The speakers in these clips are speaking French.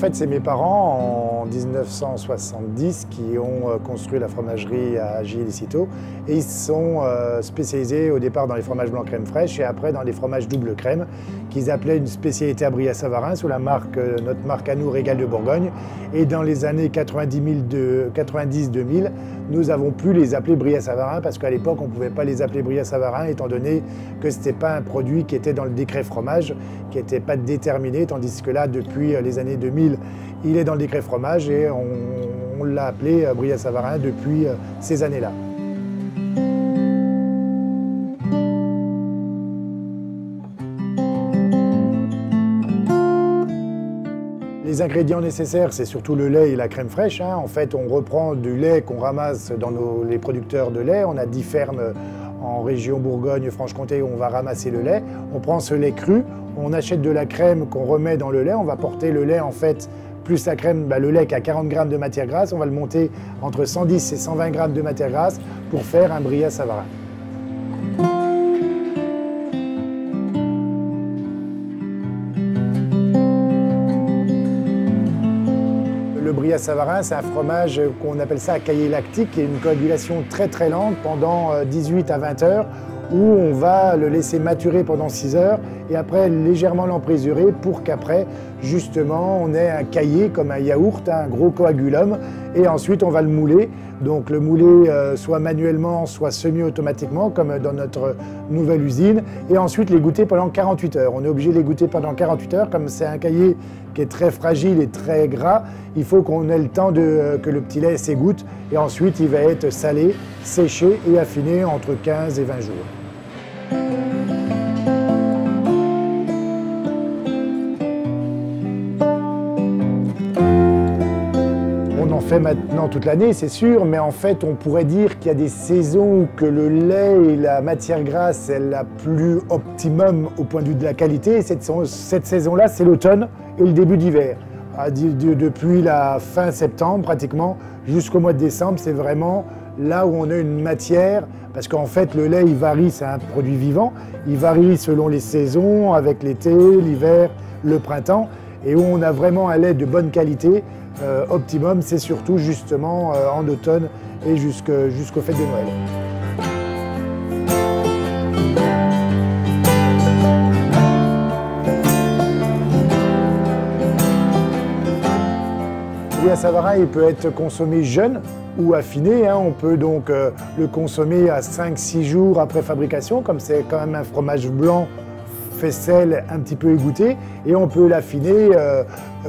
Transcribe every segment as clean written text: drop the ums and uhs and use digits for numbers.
fait, c'est mes parents en 1970 qui ont construit la fromagerie à Gilly-les-Citeaux et ils sont spécialisés au départ dans les fromages blancs crème fraîche et après dans les fromages double crème qu'ils appelaient une spécialité à Brillat-Savarin sous la marque, notre marque à nous, Régal de Bourgogne. Et dans les années 90-2000, nous avons pu les appeler Brillat-Savarin parce qu'à l'époque, on ne pouvait pas les appeler Brillat-Savarin étant donné que ce n'était pas un produit qui était dans le décret fromage, qui n'était pas déterminé, tandis que là, depuis les années 2000, il est dans le décret fromage et on l'a appelé Brillat-Savarin depuis ces années-là. Les ingrédients nécessaires, c'est surtout le lait et la crème fraîche. En fait, on reprend du lait qu'on ramasse dans les producteurs de lait. On a 10 fermes en région Bourgogne-Franche-Comté où on va ramasser le lait. On prend ce lait cru, on achète de la crème qu'on remet dans le lait. On va porter le lait, en fait, plus la crème, le lait qui a 40 grammes de matière grasse. On va le monter entre 110 et 120 grammes de matière grasse pour faire un Brillat-Savarin. Le Brillat-Savarin, c'est un fromage qu'on appelle ça à caillé lactique, qui est une coagulation très très lente pendant 18 à 20 heures, où on va le laisser maturer pendant 6 heures et après légèrement l'emprésurer pour qu'après, justement, on ait un caillé comme un yaourt, un gros coagulum, et ensuite on va le mouler. Donc le mouler soit manuellement, soit semi-automatiquement, comme dans notre nouvelle usine, et ensuite les goûter pendant 48 heures. On est obligé de les goûter pendant 48 heures, comme c'est un caillé qui est très fragile et très gras, il faut qu'on ait le temps que le petit lait s'égoutte, et ensuite il va être salé, séché et affiné entre 15 et 20 jours. On en fait maintenant toute l'année, c'est sûr, mais en fait, on pourrait dire qu'il y a des saisons où que le lait et la matière grasse est la plus optimum au point de vue de la qualité. Cette saison-là, c'est l'automne et le début d'hiver. Depuis la fin septembre, pratiquement, jusqu'au mois de décembre, c'est vraiment là où on a une matière, parce qu'en fait, le lait, il varie, c'est un produit vivant, il varie selon les saisons, avec l'été, l'hiver, le printemps, et où on a vraiment un lait de bonne qualité, optimum, c'est surtout justement en automne et jusqu'aux fêtes de Noël. Le Brillat-Savarin, il peut être consommé jeune ou affiné. On peut donc le consommer à 5-6 jours après fabrication, comme c'est quand même un fromage blanc faisselle un petit peu égoutté, et on peut l'affiner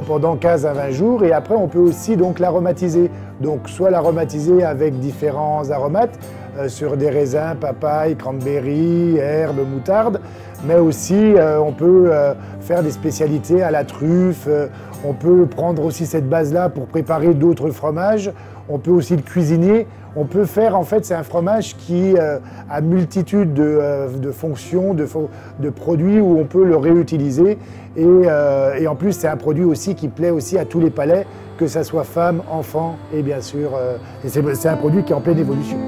pendant 15 à 20 jours, et après on peut aussi donc l'aromatiser. Donc soit l'aromatiser avec différents aromates, sur des raisins, papaye, cranberry, herbes, moutarde, mais aussi on peut faire des spécialités à la truffe, on peut prendre aussi cette base-là pour préparer d'autres fromages, on peut aussi le cuisiner. On peut faire, en fait, c'est un fromage qui a multitude de fonctions, de produits où on peut le réutiliser. Et en plus, c'est un produit aussi qui plaît aussi à tous les palais, que ce soit femmes, enfants et bien sûr, c'est un produit qui est en pleine évolution.